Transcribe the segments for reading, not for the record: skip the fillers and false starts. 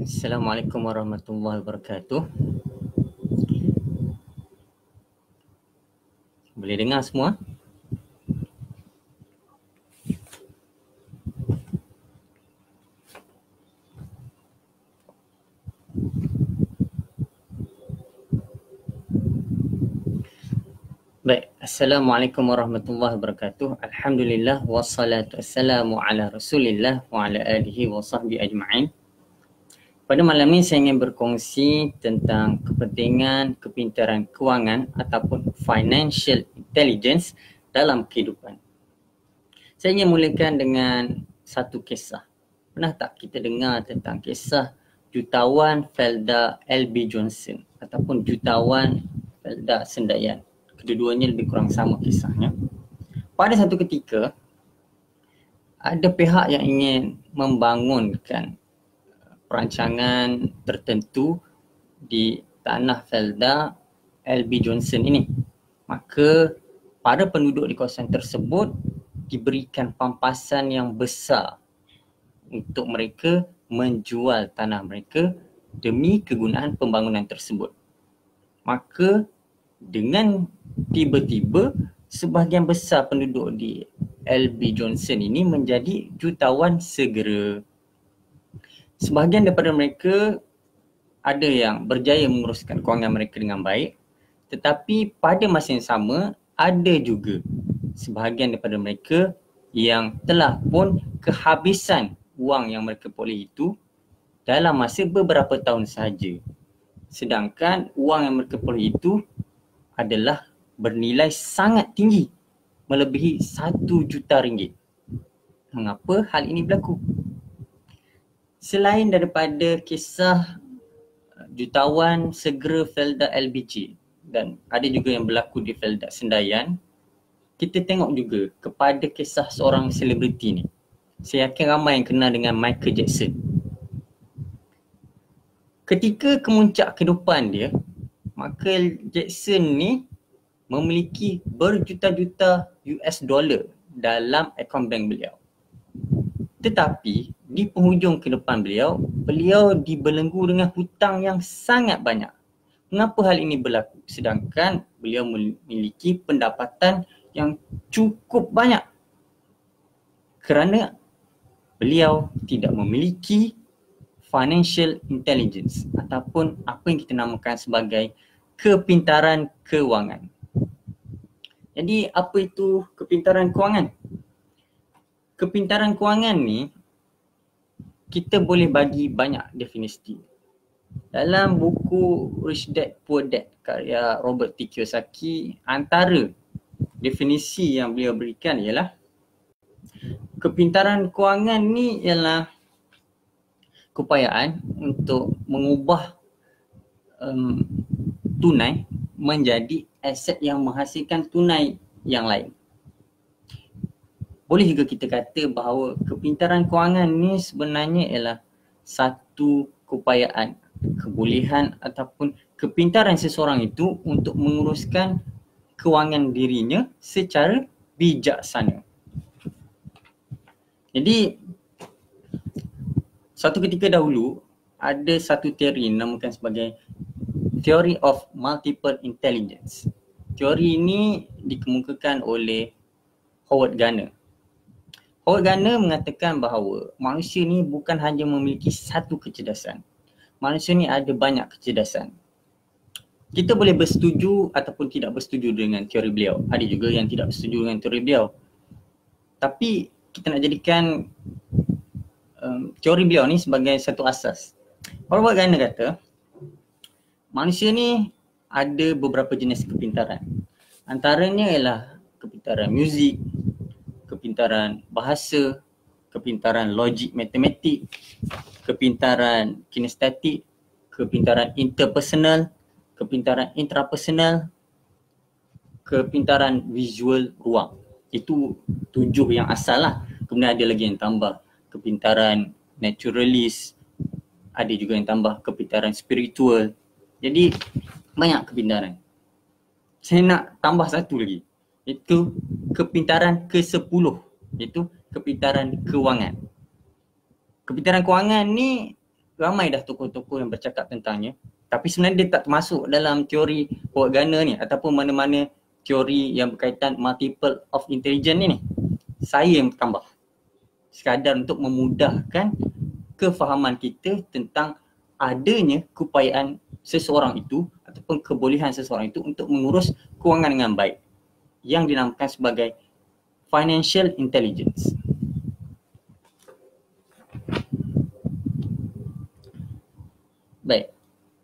Assalamualaikum warahmatullahi wabarakatuh. Boleh dengar semua? Baik, Assalamualaikum warahmatullahi wabarakatuh. Alhamdulillah wassalatu wassalamu ala Rasulillah wa ala alihi wa sahbihi ajma'in. Pada malam ini saya ingin berkongsi tentang kepentingan kepintaran kewangan ataupun financial intelligence dalam kehidupan. Saya ingin mulakan dengan satu kisah. Pernah tak kita dengar tentang kisah jutawan Felda L.B. Johnson ataupun jutawan Felda Sendayan? Kedua-duanya lebih kurang sama kisahnya. Pada satu ketika, ada pihak yang ingin membangunkan perancangan tertentu di tanah Felda L.B. Johnson ini. Maka para penduduk di kawasan tersebut diberikan pampasan yang besar untuk mereka menjual tanah mereka demi kegunaan pembangunan tersebut. Maka dengan tiba-tiba sebahagian besar penduduk di L.B. Johnson ini menjadi jutawan segera. Sebahagian daripada mereka ada yang berjaya menguruskan kewangan mereka dengan baik, tetapi pada masa yang sama ada juga sebahagian daripada mereka yang telah pun kehabisan wang yang mereka peroleh itu dalam masa beberapa tahun sahaja. Sedangkan wang yang mereka peroleh itu adalah bernilai sangat tinggi, melebihi 1 juta ringgit. Mengapa hal ini berlaku? Selain daripada kisah jutawan segera Felda LBJ dan ada juga yang berlaku di Felda Sendayan, kita tengok juga kepada kisah seorang selebriti ni. Saya yakin ramai yang kenal dengan Michael Jackson. Ketika kemuncak kehidupan dia, Michael Jackson ni memiliki berjuta-juta US dollar dalam akaun bank beliau. Tetapi di penghujung kehidupan beliau dibelenggu dengan hutang yang sangat banyak. Mengapa hal ini berlaku? Sedangkan beliau memiliki pendapatan yang cukup banyak. Kerana beliau tidak memiliki financial intelligence ataupun apa yang kita namakan sebagai kepintaran kewangan. Jadi apa itu kepintaran kewangan? Kepintaran kewangan ni kita boleh bagi banyak definisi. Dalam buku Rich Dad Poor Dad karya Robert T. Kiyosaki, antara definisi yang beliau berikan ialah kepintaran kewangan ni ialah keupayaan untuk mengubah tunai menjadi aset yang menghasilkan tunai yang lain. Boleh juga kita kata bahawa kepintaran kewangan ni sebenarnya ialah satu keupayaan, kebolehan ataupun kepintaran seseorang itu untuk menguruskan kewangan dirinya secara bijaksana. Jadi suatu ketika dahulu ada satu teori dinamakan sebagai Theory of Multiple Intelligence. Teori ini dikemukakan oleh Howard Gardner. Howard Gardner mengatakan bahawa manusia ni bukan hanya memiliki satu kecerdasan. Manusia ni ada banyak kecerdasan. Kita boleh bersetuju ataupun tidak bersetuju dengan teori beliau. Ada juga yang tidak bersetuju dengan teori beliau. Tapi kita nak jadikan teori beliau ni sebagai satu asas. Howard Gardner kata, manusia ni ada beberapa jenis kepintaran. Antaranya ialah kepintaran muzik, kepintaran bahasa, kepintaran logik matematik, kepintaran kinestetik, kepintaran interpersonal, kepintaran intrapersonal, kepintaran visual ruang. Itu 7 yang asal lah. Kemudian ada lagi yang tambah kepintaran naturalist, ada juga yang tambah kepintaran spiritual. Jadi banyak kepintaran. Saya nak tambah satu lagi, iaitu kepintaran ke-10, iaitu kepintaran kewangan. Kepintaran kewangan ni ramai dah tokoh-tokoh yang bercakap tentangnya, tapi sebenarnya dia tak termasuk dalam teori propaganda ni ataupun mana-mana teori yang berkaitan multiple of intelligence ni. Saya yang tambah sekadar untuk memudahkan kefahaman kita tentang adanya keupayaan seseorang itu ataupun kebolehan seseorang itu untuk mengurus kewangan dengan baik yang dinamakan sebagai financial intelligence. Baik,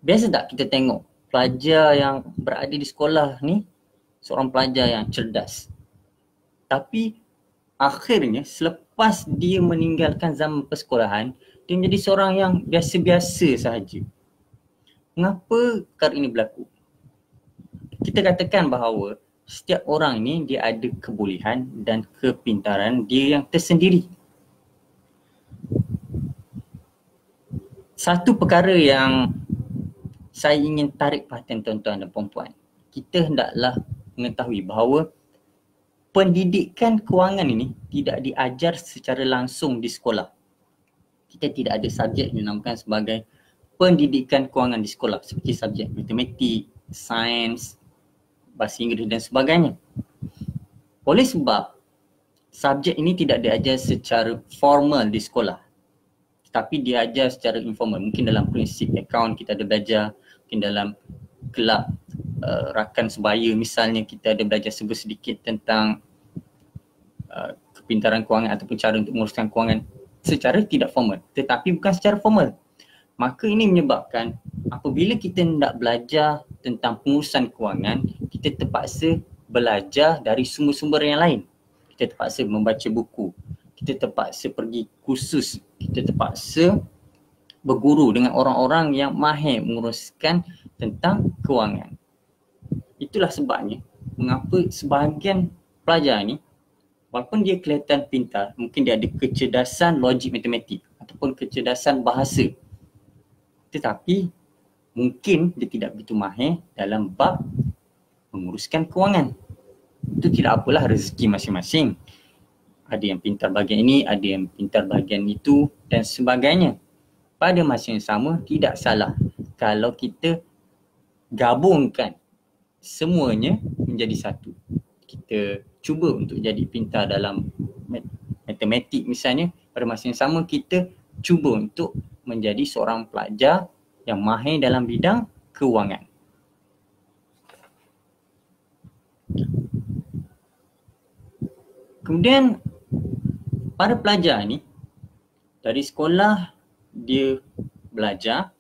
biasa tak kita tengok pelajar yang berada di sekolah ni seorang pelajar yang cerdas, tapi akhirnya selepas dia meninggalkan zaman persekolahan, dia menjadi seorang yang biasa-biasa sahaja. Mengapa perkara ini berlaku? Kita katakan bahawa setiap orang ni dia ada kebolehan dan kepintaran dia yang tersendiri. Satu perkara yang saya ingin tarik perhatian tuan-tuan dan puan-puan, kita hendaklah mengetahui bahawa pendidikan kewangan ini tidak diajar secara langsung di sekolah. Kita tidak ada subjek yang dinamakan sebagai pendidikan kewangan di sekolah seperti subjek matematik, sains, bahasa Inggeris dan sebagainya. Oleh sebab subjek ini tidak diajar secara formal di sekolah, tapi diajar secara informal. Mungkin dalam prinsip akaun kita ada belajar, mungkin dalam kelab rakan sebaya misalnya kita ada belajar sedikit tentang kepintaran kewangan ataupun cara untuk menguruskan kewangan secara tidak formal, tetapi bukan secara formal. Maka ini menyebabkan apabila kita hendak belajar tentang pengurusan kewangan, kita terpaksa belajar dari sumber-sumber yang lain. Kita terpaksa membaca buku, kita terpaksa pergi kursus, kita terpaksa berguru dengan orang-orang yang mahir menguruskan tentang kewangan. Itulah sebabnya mengapa sebahagian pelajar ni, walaupun dia kelihatan pintar, mungkin dia ada kecerdasan logik matematik ataupun kecerdasan bahasa, tetapi mungkin dia tidak begitu mahir dalam bab menguruskan kewangan. Itu tidak apalah, rezeki masing-masing. Ada yang pintar bahagian ini, ada yang pintar bahagian itu dan sebagainya. Pada masa yang sama, tidak salah kalau kita gabungkan semuanya menjadi satu. Kita cuba untuk jadi pintar dalam matematik misalnya, pada masa yang sama kita cuba untuk menjadi seorang pelajar yang mahir dalam bidang kewangan. Kemudian para pelajar ni dari sekolah dia belajar,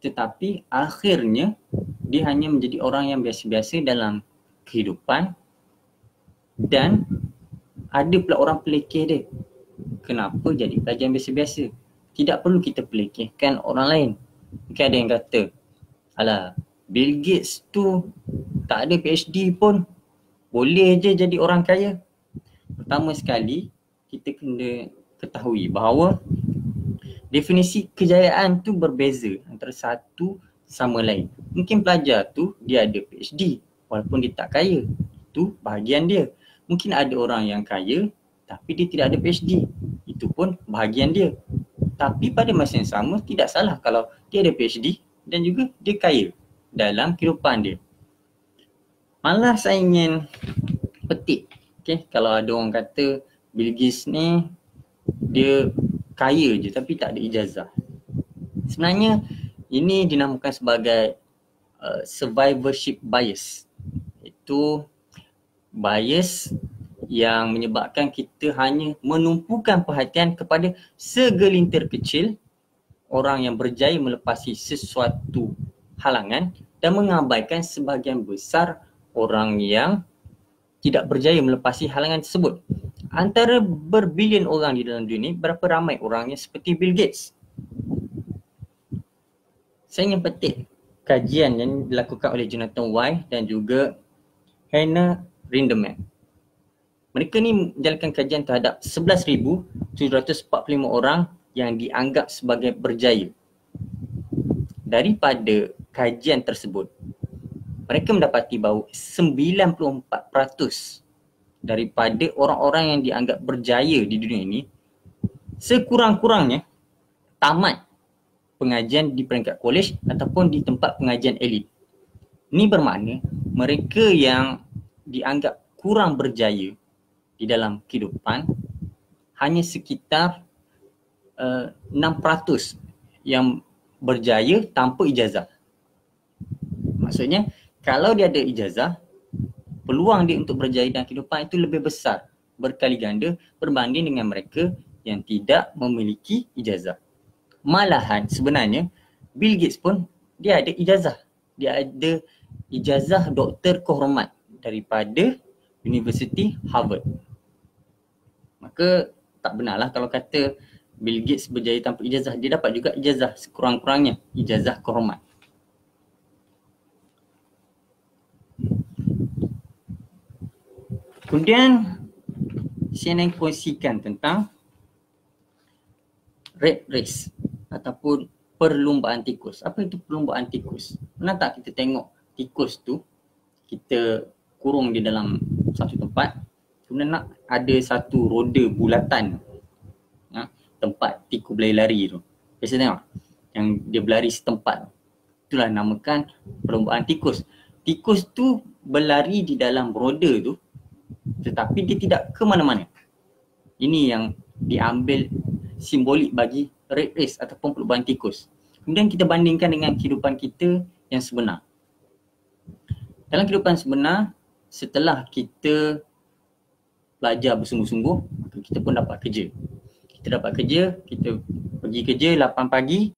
tetapi akhirnya dia hanya menjadi orang yang biasa-biasa dalam kehidupan dan ada pula orang pelekeh dia. Kenapa jadi pelajar yang biasa-biasa? Tidak perlu kita pelekehkan orang lain. Mungkin ada yang kata, alah, Bill Gates tu tak ada PhD pun, boleh je jadi orang kaya. Pertama sekali, kita kena ketahui bahawa definisi kejayaan tu berbeza antara satu sama lain. Mungkin pelajar tu dia ada PhD walaupun dia tak kaya. Itu bahagian dia. Mungkin ada orang yang kaya tapi dia tidak ada PhD. Itu pun bahagian dia. Tapi pada masa yang sama tidak salah kalau dia ada PhD dan juga dia kaya dalam kehidupan dia. Malah saya ingin petik, kalau ada orang kata Bill Gates ni dia kaya je tapi tak ada ijazah. Sebenarnya ini dinamakan sebagai survivorship bias. Itu bias yang menyebabkan kita hanya menumpukan perhatian kepada segelintir kecil orang yang berjaya melepasi sesuatu halangan dan mengabaikan sebahagian besar orang yang tidak berjaya melepasi halangan tersebut. Antara berbilion orang di dalam dunia ini, berapa ramai orangnya seperti Bill Gates? Saya ingin petik kajian yang dilakukan oleh Jonathan Wai dan juga Hannah Rinderman. Mereka ni menjalankan kajian terhadap 11,745 orang yang dianggap sebagai berjaya. Daripada kajian tersebut, mereka mendapati bahawa 94% daripada orang-orang yang dianggap berjaya di dunia ini sekurang-kurangnya tamat pengajian di peringkat kolej ataupun di tempat pengajian elit. Ini bermakna mereka yang dianggap kurang berjaya di dalam kehidupan hanya sekitar 6% yang berjaya tanpa ijazah. Maksudnya kalau dia ada ijazah, peluang dia untuk berjaya dalam kehidupan itu lebih besar berkali ganda berbanding dengan mereka yang tidak memiliki ijazah. Malahan sebenarnya Bill Gates pun dia ada ijazah. Dia ada ijazah doktor kehormat daripada Universiti Harvard. Maka tak benarlah kalau kata Bill Gates berjaya tanpa ijazah. Dia dapat juga ijazah sekurang-kurangnya, ijazah kehormat. Kemudian saya nak kongsikan tentang rat race ataupun perlumbaan tikus. Apa itu perlumbaan tikus? Pernah tak kita tengok tikus tu kita kurung di dalam satu tempat, kemudian nak ada satu roda bulatan, tempat tikus berlari tu. Biasa tengok yang dia berlari setempat. Itulah namakan perlumbaan tikus. Tikus tu berlari di dalam roda tu tetapi dia tidak ke mana-mana. Ini yang diambil simbolik bagi rat race ataupun perlumbaan tikus. Kemudian kita bandingkan dengan kehidupan kita yang sebenar. Dalam kehidupan sebenar, setelah kita belajar bersungguh-sungguh, maka kita pun dapat kerja. Kita dapat kerja, kita pergi kerja 8 pagi,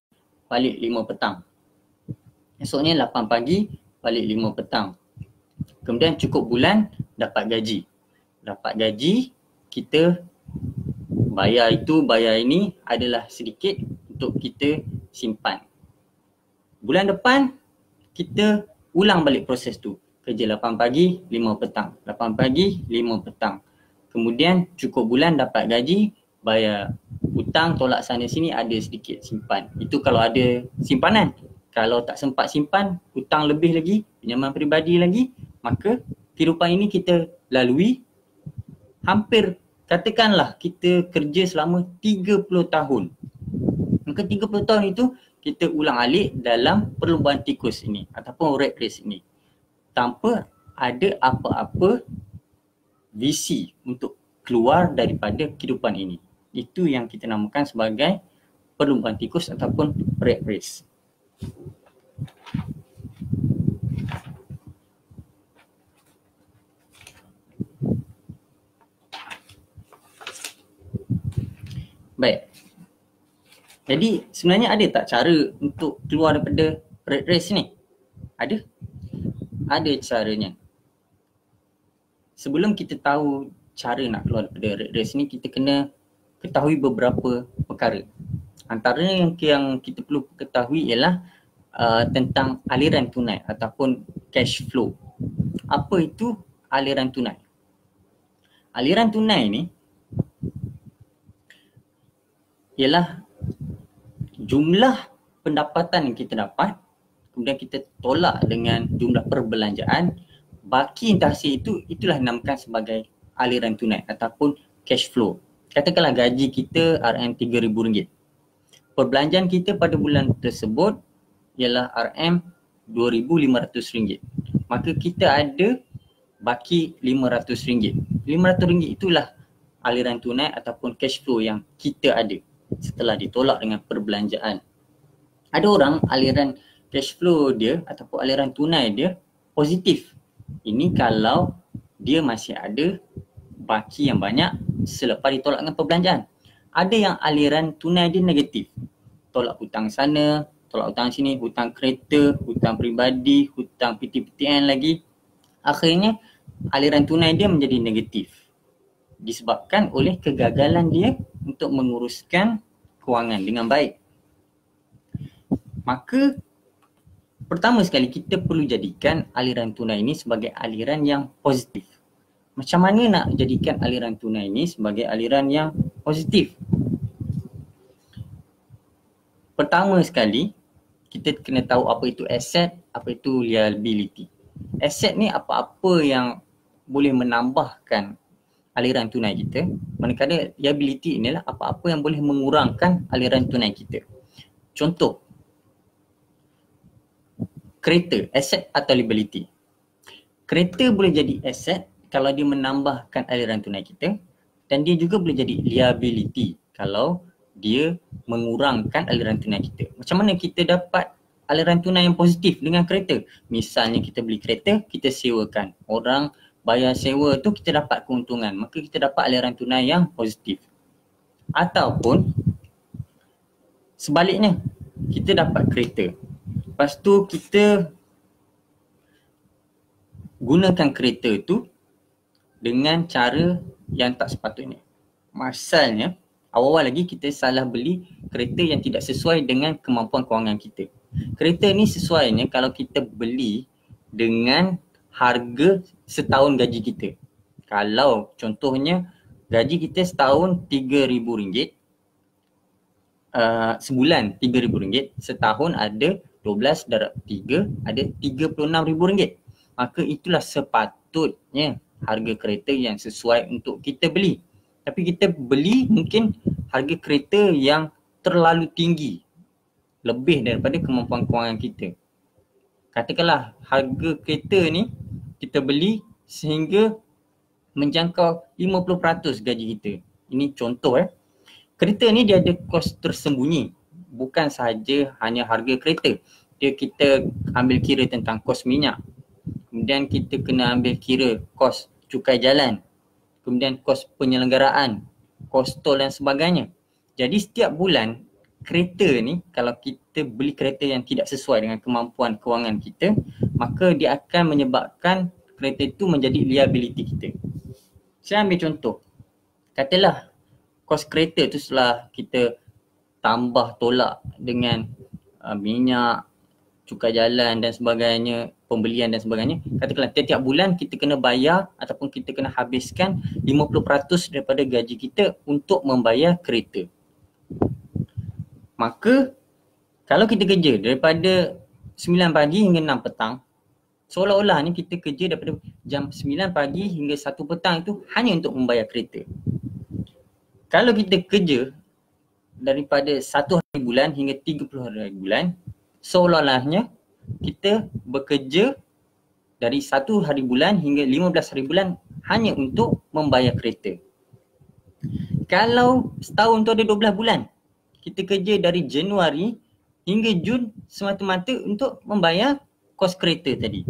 balik 5 petang. Esoknya 8 pagi, balik 5 petang. Kemudian cukup bulan, dapat gaji. Dapat gaji, kita bayar itu, bayar ini adalah sedikit untuk kita simpan. Bulan depan, kita ulang balik proses tu. Kerja 8 pagi, 5 petang. 8 pagi, 5 petang. Kemudian cukup bulan dapat gaji, bayar hutang, tolak sana sini, ada sedikit simpan. Itu kalau ada simpanan. Kalau tak sempat simpan, hutang lebih lagi, pinjaman peribadi lagi, maka kehidupan ini kita lalui hampir, katakanlah kita kerja selama 30 tahun. Maka 30 tahun itu kita ulang alik dalam perlumbaan tikus ini ataupun rat race ini tanpa ada apa-apa visi untuk keluar daripada kehidupan ini. Itu yang kita namakan sebagai perlumbaan tikus ataupun rat race. Baik. Jadi sebenarnya ada tak cara untuk keluar daripada rat race ni? Ada? Ada caranya. Sebelum kita tahu cara nak keluar daripada rat race ni, kita kena ketahui beberapa perkara. Antaranya yang kita perlu ketahui ialah tentang aliran tunai ataupun cash flow. Apa itu aliran tunai? Aliran tunai ni ialah jumlah pendapatan yang kita dapat, kemudian kita tolak dengan jumlah perbelanjaan, baki hasil itu, itulah dinamakan sebagai aliran tunai ataupun cash flow. Katakanlah gaji kita RM3,000. Perbelanjaan kita pada bulan tersebut ialah RM2,500. Maka kita ada baki RM500. RM500 itulah aliran tunai ataupun cash flow yang kita ada setelah ditolak dengan perbelanjaan. Ada orang aliran cash flow dia ataupun aliran tunai dia positif. Ini kalau dia masih ada baki yang banyak selepas ditolak dengan perbelanjaan. Ada yang aliran tunai dia negatif. Tolak hutang sana, tolak hutang sini, hutang kereta, hutang peribadi, hutang PTPTN lagi. Akhirnya aliran tunai dia menjadi negatif disebabkan oleh kegagalan dia untuk menguruskan kewangan dengan baik. Maka pertama sekali kita perlu jadikan aliran tunai ini sebagai aliran yang positif. Macam mana nak jadikan aliran tunai ini sebagai aliran yang positif? Pertama sekali, kita kena tahu apa itu aset, apa itu liability. Aset ni apa-apa yang boleh menambahkan aliran tunai kita, manakala liability inilah apa-apa yang boleh mengurangkan aliran tunai kita. Contoh, kereta, aset atau liability. Kereta boleh jadi aset kalau dia menambahkan aliran tunai kita, dan dia juga boleh jadi liability kalau dia mengurangkan aliran tunai kita. Macam mana kita dapat aliran tunai yang positif dengan kereta? Misalnya kita beli kereta, kita sewakan. Orang bayar sewa tu kita dapat keuntungan, maka kita dapat aliran tunai yang positif. Ataupun sebaliknya, kita dapat kereta, lepas tu kita gunakan kereta tu dengan cara yang tak sepatutnya. Masalahnya, awal-awal lagi kita salah beli kereta yang tidak sesuai dengan kemampuan kewangan kita. Kereta ni sesuainya kalau kita beli dengan harga setahun gaji kita. Kalau contohnya gaji kita setahun RM3,000, sebulan RM3,000, setahun ada 12 darab 3, ada RM36,000. Maka itulah sepatutnya harga kereta yang sesuai untuk kita beli. Tapi kita beli mungkin harga kereta yang terlalu tinggi, lebih daripada kemampuan kewangan kita. Katakanlah harga kereta ni kita beli sehingga menjangkau 50% gaji kita. Ini contoh Kereta ni dia ada kos tersembunyi. Bukan sahaja hanya harga kereta. Kita ambil kira tentang kos minyak. Kemudian kita kena ambil kira kos cukai jalan. Kemudian kos penyelenggaraan, kos tol dan sebagainya. Jadi setiap bulan kereta ni, kalau kita beli kereta yang tidak sesuai dengan kemampuan kewangan kita, maka dia akan menyebabkan kereta itu menjadi liability kita. Saya ambil contoh. Katalah kos kereta tu setelah kita tambah tolak dengan minyak, cukai jalan dan sebagainya, pembelian dan sebagainya. Katakanlah tiap-tiap bulan kita kena bayar ataupun kita kena habiskan 50% daripada gaji kita untuk membayar kereta. Maka kalau kita kerja daripada 9 pagi hingga 6 petang, seolah-olah ni kita kerja daripada jam 9 pagi hingga 1 petang itu hanya untuk membayar kereta. Kalau kita kerja daripada 1 hari bulan hingga 30 hari bulan, seolah-olahnya kita bekerja dari 1 hari bulan hingga 15 hari bulan hanya untuk membayar kereta. Kalau setahun tu ada 12 bulan, kita kerja dari Januari hingga Jun semata-mata untuk membayar kos kereta tadi.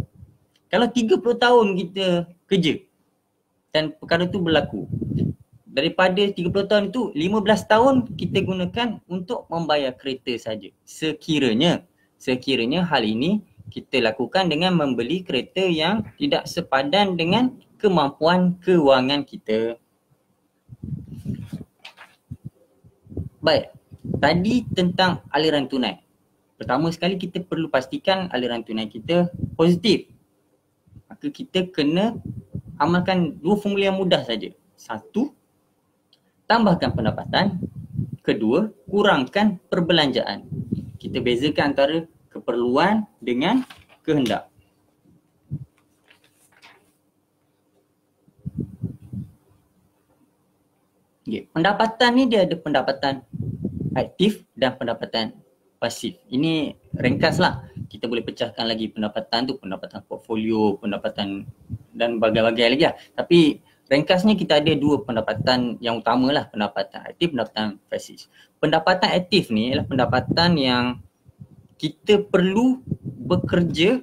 Kalau 30 tahun kita kerja dan perkara tu berlaku, daripada 30 tahun itu 15 tahun kita gunakan untuk membayar kereta saja. Sekiranya hal ini kita lakukan dengan membeli kereta yang tidak sepadan dengan kemampuan kewangan kita. Baik, tadi tentang aliran tunai. Pertama sekali kita perlu pastikan aliran tunai kita positif. Maka kita kena amalkan 2 formula yang mudah saja. 1, tambahkan pendapatan. 2, kurangkan perbelanjaan. Kita bezakan antara keperluan dengan kehendak. Okay. Pendapatan ni dia ada pendapatan aktif dan pendapatan pasif. Ini ringkaslah. Kita boleh pecahkan lagi pendapatan tu, pendapatan portfolio, pendapatan dan bagai-bagai lagi lah. Tapi ringkasnya kita ada 2 pendapatan yang utama lah, pendapatan aktif, pendapatan pasif. Pendapatan aktif ni adalah pendapatan yang kita perlu bekerja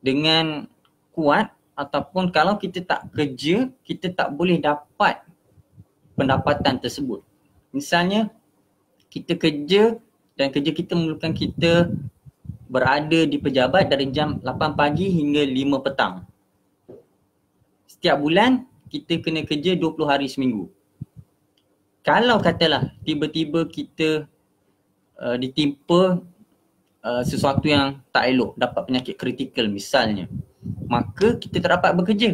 dengan kuat, ataupun kalau kita tak kerja, kita tak boleh dapat pendapatan tersebut. Misalnya kita kerja dan kerja kita memerlukan kita berada di pejabat dari jam 8 pagi hingga 5 petang. Setiap bulan kita kena kerja 20 hari seminggu. Kalau katalah tiba-tiba kita ditimpa sesuatu yang tak elok, dapat penyakit kritikal misalnya, maka kita tak dapat bekerja.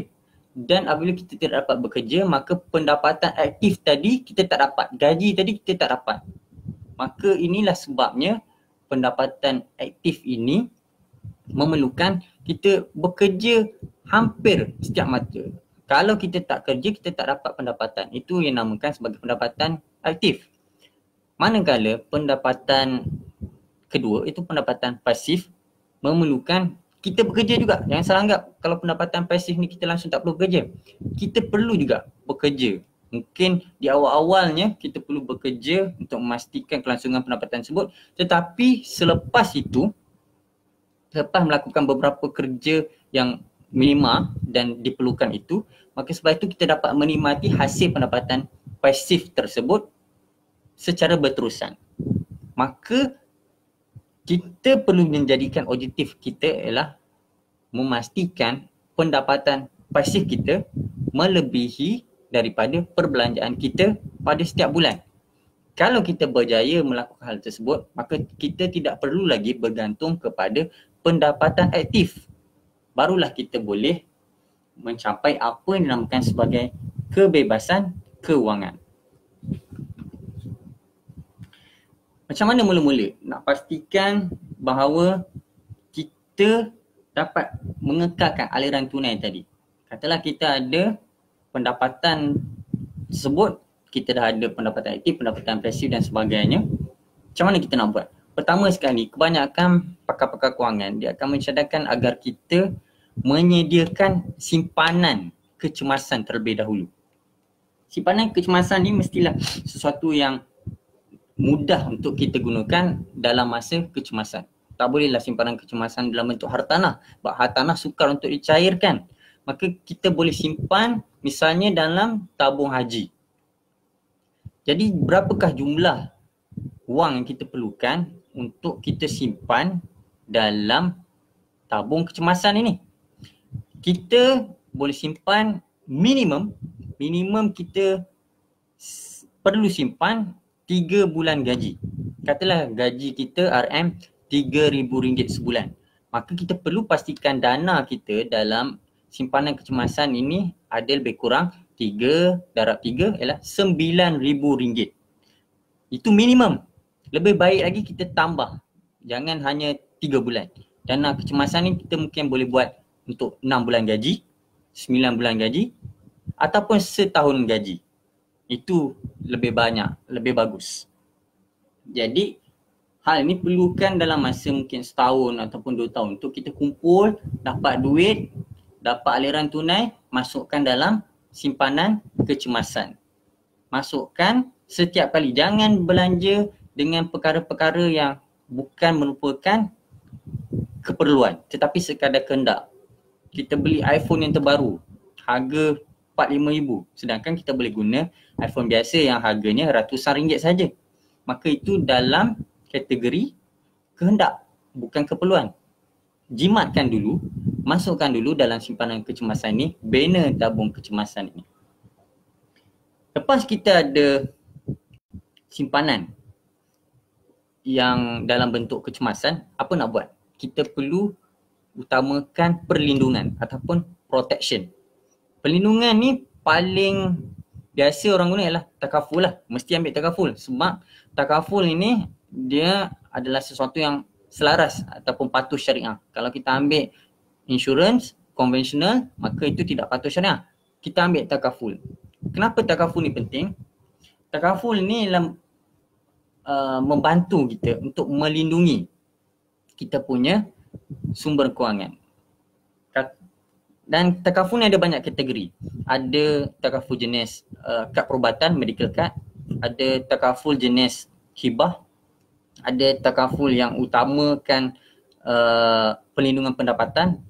Dan apabila kita tidak dapat bekerja, maka pendapatan aktif tadi kita tak dapat, gaji tadi kita tak dapat. Maka inilah sebabnya pendapatan aktif ini memerlukan kita bekerja hampir setiap mata. Kalau kita tak kerja, kita tak dapat pendapatan. Itu yang namakan sebagai pendapatan aktif. Manakala pendapatan kedua, itu pendapatan pasif, memerlukan kita bekerja juga. Jangan salah anggap kalau pendapatan pasif ni kita langsung tak perlu bekerja. Kita perlu juga bekerja. Mungkin di awal-awalnya kita perlu bekerja untuk memastikan kelangsungan pendapatan tersebut. Tetapi selepas itu, selepas melakukan beberapa kerja yang minima dan diperlukan itu, maka sebab itu kita dapat menikmati hasil pendapatan pasif tersebut secara berterusan. Maka kita perlu menjadikan objektif kita ialah memastikan pendapatan pasif kita melebihi daripada perbelanjaan kita pada setiap bulan. Kalau kita berjaya melakukan hal tersebut, maka kita tidak perlu lagi bergantung kepada pendapatan aktif. Barulah kita boleh mencapai apa yang dinamakan sebagai kebebasan kewangan. Macam mana mula-mula nak pastikan bahawa kita dapat mengekalkan aliran tunai tadi? Katalah kita ada pendapatan tersebut, kita dah ada pendapatan aktif, pendapatan pasif dan sebagainya. Macam mana kita nak buat? Pertama sekali, kebanyakan pakar-pakar kewangan dia akan mencadangkan agar kita menyediakan simpanan kecemasan terlebih dahulu. Simpanan kecemasan ni mestilah sesuatu yang mudah untuk kita gunakan dalam masa kecemasan. Tak bolehlah simpanan kecemasan dalam bentuk hartanah. Sebab hartanah sukar untuk dicairkan. Maka kita boleh simpan misalnya dalam tabung haji. Jadi berapakah jumlah wang yang kita perlukan untuk kita simpan dalam tabung kecemasan ini? Kita boleh simpan minimum kita perlu simpan 3 bulan gaji. Katalah gaji kita RM3,000 sebulan. Maka kita perlu pastikan dana kita dalam simpanan kecemasan ini ada lebih kurang 3 darab 3 ialah RM9,000. Itu minimum. Lebih baik lagi kita tambah. Jangan hanya 3 bulan. Dana kecemasan ni kita mungkin boleh buat untuk 6 bulan gaji, 9 bulan gaji ataupun setahun gaji. Itu lebih banyak, lebih bagus. Jadi hal ini perlukan dalam masa mungkin setahun ataupun 2 tahun untuk kita kumpul, dapat duit, dapat aliran tunai, masukkan dalam simpanan kecemasan. Masukkan setiap kali. Jangan belanja dengan perkara-perkara yang bukan merupakan keperluan tetapi sekadar kehendak. Kita beli iPhone yang terbaru, harga RM45,000, sedangkan kita boleh guna iPhone biasa yang harganya ratusan ringgit saja. Maka itu dalam kategori kehendak, bukan keperluan. Jimatkan dulu, masukkan dulu dalam simpanan kecemasan ni, bina tabung kecemasan ini. Lepas kita ada simpanan yang dalam bentuk kecemasan, apa nak buat? Kita perlu utamakan perlindungan ataupun protection. Perlindungan ni paling biasa orang guna ialah takaful lah. Mesti ambil takaful sebab takaful ini dia adalah sesuatu yang selaras ataupun patuh syariah. Kalau kita ambil insurans konvensional, maka itu tidak patuh syariah. Kita ambil takaful. Kenapa takaful ni penting? Takaful ni ialah membantu kita untuk melindungi kita punya sumber kewangan. Dan takaful ni ada banyak kategori. Ada takaful jenis kad perubatan, medical card. Ada takaful jenis hibah. Ada takaful yang utamakan perlindungan pendapatan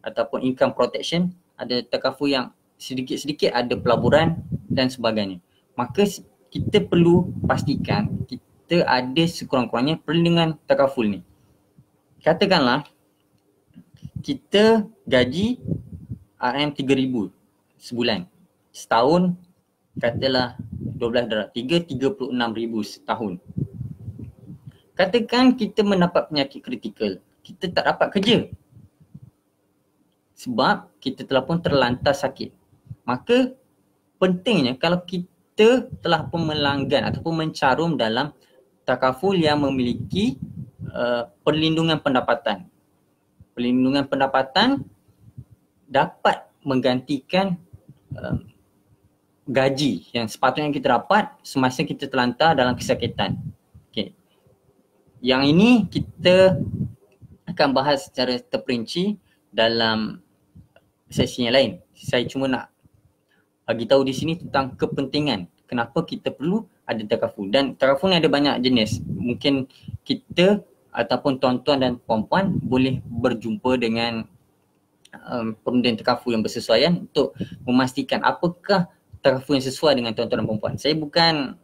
ataupun income protection. Ada takaful yang sedikit-sedikit ada pelaburan dan sebagainya. Maka kita perlu pastikan kita ada sekurang-kurangnya perlindungan takaful ni. Katakanlah kita gaji RM3,000 sebulan. Setahun katalah 12 darab 3, RM36,000 setahun. Katakan kita mendapat penyakit kritikal, kita tak dapat kerja sebab kita telah pun terlantar sakit. Maka pentingnya kalau kita telah pun melanggan ataupun mencarum dalam takaful yang memiliki perlindungan pendapatan. Perlindungan pendapatan dapat menggantikan gaji yang sepatutnya kita dapat semasa kita terlantar dalam kesakitan. Okay. Yang ini kita akan bahas secara terperinci dalam sesi yang lain. Saya cuma nak bagi tahu di sini tentang kepentingan kenapa kita perlu ada takaful. Dan takaful ni ada banyak jenis. Mungkin kita ataupun tuan-tuan dan puan-puan boleh berjumpa dengan pemberian takaful yang bersesuaian untuk memastikan apakah takaful yang sesuai dengan tuan-tuan dan puan-puan. Saya bukan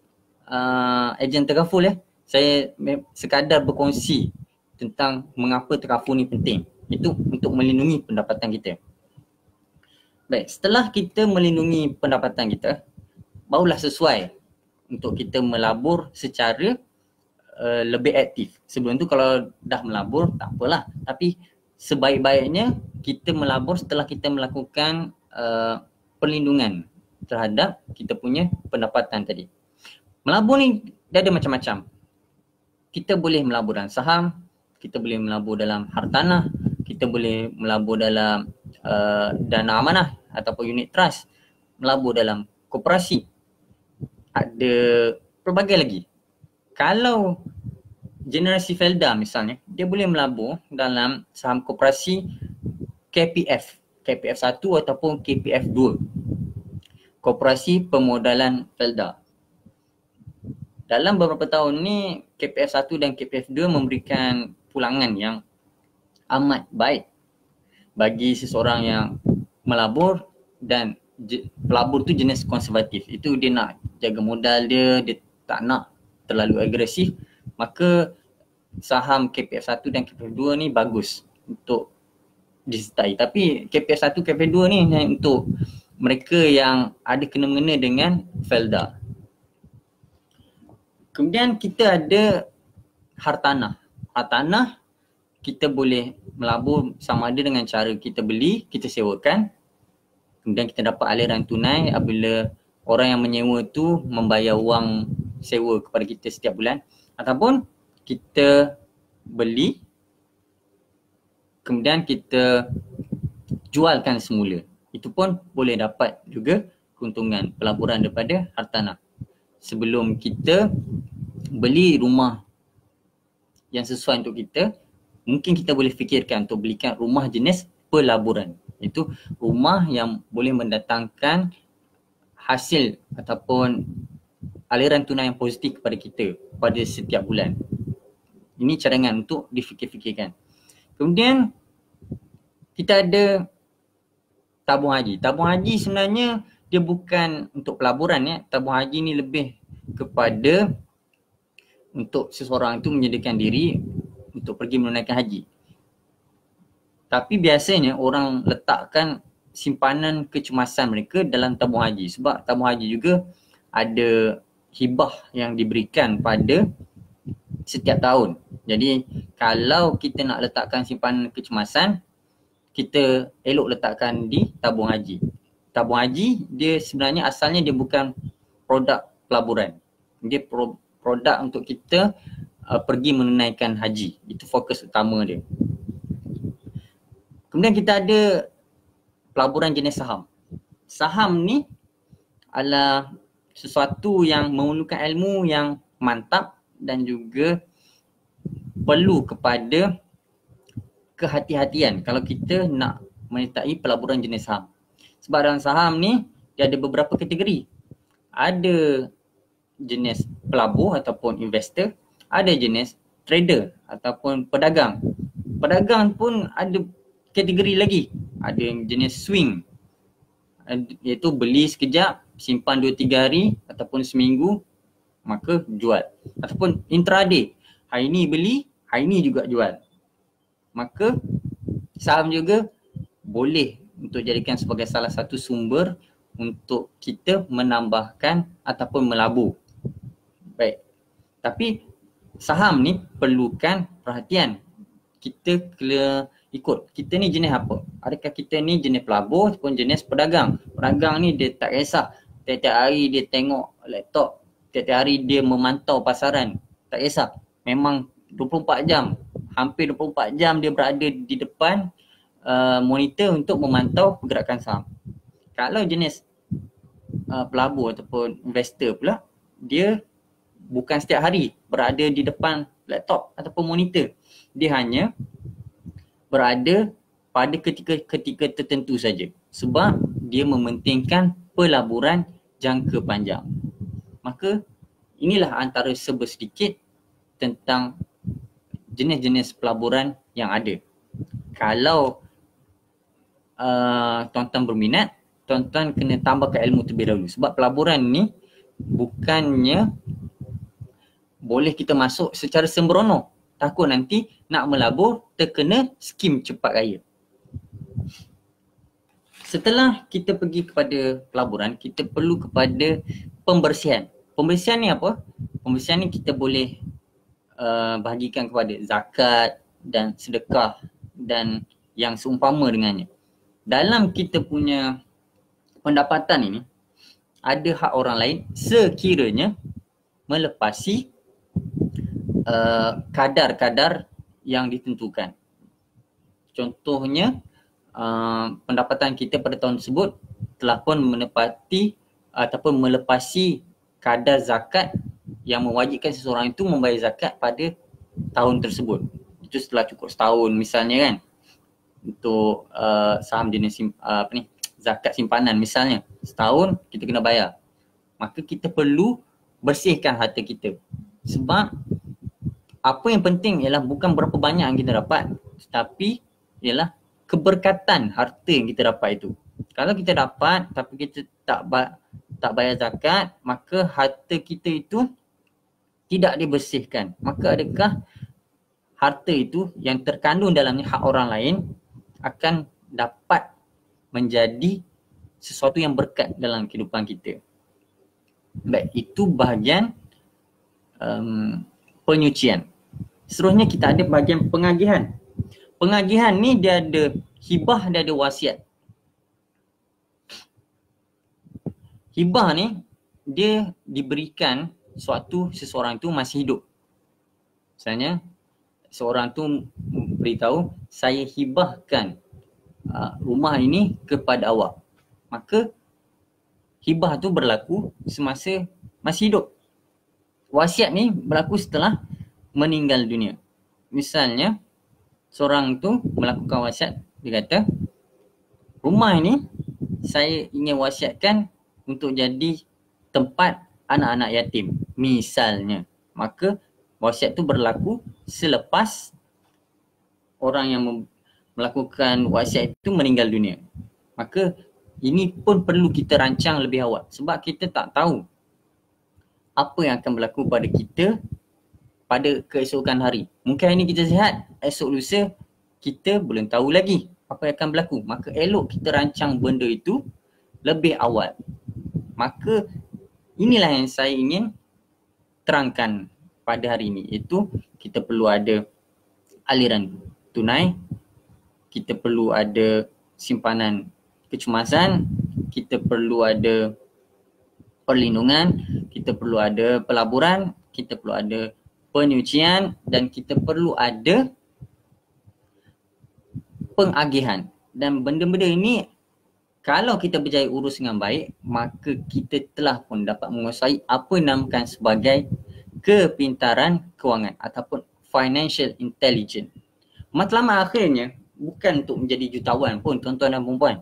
ejen takaful ya. Saya sekadar berkongsi tentang mengapa takaful ni penting. Itu untuk melindungi pendapatan kita. Baik, setelah kita melindungi pendapatan kita, barulah sesuai untuk kita melabur secara lebih aktif. Sebelum tu kalau dah melabur tak apalah, tapi sebaik-baiknya kita melabur setelah kita melakukan perlindungan terhadap kita punya pendapatan tadi. Melabur ni dia ada macam-macam. Kita boleh melabur dalam saham, kita boleh melabur dalam hartanah, kita boleh melabur dalam dana amanah ataupun unit trust, melabur dalam koperasi. Ada pelbagai lagi. Kalau generasi Felda misalnya, dia boleh melabur dalam saham koperasi KPF, KPF 1 ataupun KPF 2. Koperasi Pemodalan Felda. Dalam beberapa tahun ni KPF 1 dan KPF 2 memberikan pulangan yang amat baik bagi seseorang yang melabur, dan pelabur tu jenis konservatif. Itu dia nak jaga modal dia tak nak terlalu agresif. Maka saham KPF 1 dan KPF 2 ni bagus untuk disertai. Tapi KPF 1, KPF 2 ni untuk mereka yang ada kena-mengena dengan Felda. Kemudian kita ada hartanah. Hartanah kita boleh melabur sama ada dengan cara kita beli, kita sewakan. Kemudian kita dapat aliran tunai apabila orang yang menyewa tu membayar wang sewa kepada kita setiap bulan. Ataupun kita beli, kemudian kita jualkan semula. Itu pun boleh dapat juga keuntungan pelaburan daripada hartanah. Sebelum kita beli rumah yang sesuai untuk kita, mungkin kita boleh fikirkan untuk belikan rumah jenis pelaburan. Itu rumah yang boleh mendatangkan hasil ataupun aliran tunai yang positif kepada kita pada setiap bulan. Ini cadangan untuk difikir-fikirkan. Kemudian kita ada tabung haji. Tabung haji sebenarnya dia bukan untuk pelaburan ya. Tabung haji ni lebih kepada untuk seseorang itu menyediakan diri untuk pergi menunaikan haji. Tapi biasanya orang letakkan simpanan kecemasan mereka dalam tabung haji, sebab tabung haji juga ada hibah yang diberikan pada setiap tahun. Jadi kalau kita nak letakkan simpanan kecemasan, kita elok letakkan di tabung haji. Tabung haji dia sebenarnya asalnya dia bukan produk pelaburan. Dia produk untuk kita pergi menunaikan haji. Itu fokus utama dia. Kemudian kita ada pelaburan jenis saham. Saham ni adalah sesuatu yang memerlukan ilmu yang mantap dan juga perlu kepada kehati-hatian kalau kita nak menyertai pelaburan jenis saham. Sebab dalam saham ni dia ada beberapa kategori. Ada jenis pelabur ataupun investor, ada jenis trader ataupun pedagang. Pedagang pun ada kategori lagi. Ada yang jenis swing, iaitu beli sekejap, simpan 2-3 hari ataupun seminggu, maka jual. Ataupun intraday, hari ni beli, hari ni juga jual. Maka saham juga boleh untuk jadikan sebagai salah satu sumber untuk kita menambahkan ataupun melabur. Baik. Tapi saham ni perlukan perhatian. Kita kena ikut, kita ni jenis apa? Adakah kita ni jenis pelabur ataupun jenis pedagang? Pedagang ni dia tak kisah, tiap-tiap hari dia tengok laptop, tiap-tiap hari dia memantau pasaran. Tak kisah, memang 24 jam, hampir 24 jam dia berada di depan monitor untuk memantau pergerakan saham. Kalau jenis pelabur ataupun investor pula, dia bukan setiap hari berada di depan laptop ataupun monitor. Dia hanya berada pada ketika tertentu saja sebab dia mementingkan pelaburan jangka panjang. Maka inilah antara sedikit tentang jenis-jenis pelaburan yang ada. Kalau tuan-tuan berminat, tuan-tuan kena tambahkan ilmu terlebih dahulu sebab pelaburan ni bukannya boleh kita masuk secara sembrono. Takut nanti nak melabur terkena skim cepat raya. Setelah kita pergi kepada pelaburan, kita perlu kepada pembersihan. Pembersihan ni apa? Pembersihan ni kita boleh bahagikan kepada zakat dan sedekah dan yang seumpama dengannya. Dalam kita punya pendapatan ini, ada hak orang lain sekiranya melepasi kadar-kadar yang ditentukan. Contohnya, pendapatan kita pada tahun tersebut telah pun menepati ataupun melepasi kadar zakat yang mewajibkan seseorang itu membayar zakat pada tahun tersebut. Itu setelah cukup setahun misalnya kan, untuk saham jenis zakat simpanan misalnya, setahun kita kena bayar. Maka kita perlu bersihkan harta kita. Sebab apa yang penting ialah bukan berapa banyak yang kita dapat, tetapi ialah keberkatan harta yang kita dapat itu. Kalau kita dapat tapi kita tak bayar zakat, maka harta kita itu tidak dibersihkan. Maka adakah harta itu yang terkandung dalamnya hak orang lain akan dapat menjadi sesuatu yang berkat dalam kehidupan kita. Baik, itu bahagian penyucian. Seterusnya kita ada bahagian pengagihan. Pengagihan ni dia ada hibah, dia ada wasiat. Hibah ni dia diberikan suatu seseorang tu masih hidup. Misalnya seorang tu beritahu, saya hibahkan rumah ini kepada awak. Maka hibah tu berlaku semasa masih hidup. Wasiat ni berlaku setelah meninggal dunia. Misalnya seorang tu melakukan wasiat, dia kata rumah ini saya ingin wasiatkan untuk jadi tempat anak-anak yatim misalnya. Maka wasiat tu berlaku selepas orang yang melakukan wasiat itu meninggal dunia. Maka ini pun perlu kita rancang lebih awal sebab kita tak tahu apa yang akan berlaku pada kita pada keesokan hari. Mungkin hari ni kita sihat, esok lusa kita belum tahu lagi apa yang akan berlaku. Maka elok kita rancang benda itu lebih awal. Maka inilah yang saya ingin terangkan pada hari ini, iaitu kita perlu ada aliran tunai, kita perlu ada simpanan kecemasan, kita perlu ada perlindungan, kita perlu ada pelaburan, kita perlu ada penyucian dan kita perlu ada pengagihan. Dan benda-benda ini kalau kita berjaya urus dengan baik, maka kita telah pun dapat menguasai apa yang dinamakan sebagai kepintaran kewangan ataupun financial intelligence. Matlamat akhirnya bukan untuk menjadi jutawan pun tuan-tuan dan puan-puan.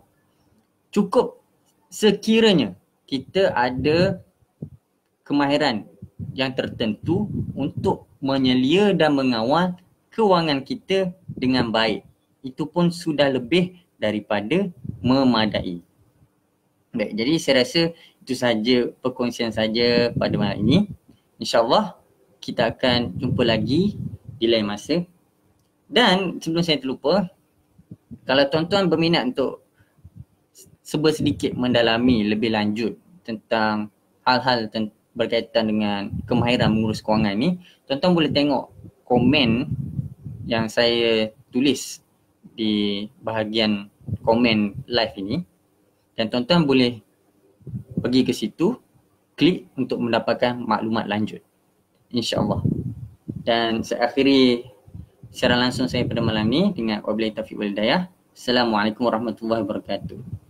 Cukup sekiranya kita ada kemahiran yang tertentu untuk menyelia dan mengawal kewangan kita dengan baik. Itu pun sudah lebih daripada memadai. Baik, jadi saya rasa itu sahaja perkongsian saja pada malam ini. InsyaAllah kita akan jumpa lagi di lain masa. Dan sebelum saya terlupa, kalau tuan-tuan berminat untuk sedikit mendalami lebih lanjut tentang hal-hal berkaitan dengan kemahiran mengurus kewangan ni, tuan-tuan boleh tengok komen yang saya tulis di bahagian komen live ini dan tuan-tuan boleh pergi ke situ, klik untuk mendapatkan maklumat lanjut, insya-Allah. Dan saya akhiri siaran langsung saya pada malam ni dengan wabillahi taufiq wal hidayah. Assalamualaikum warahmatullahi wabarakatuh.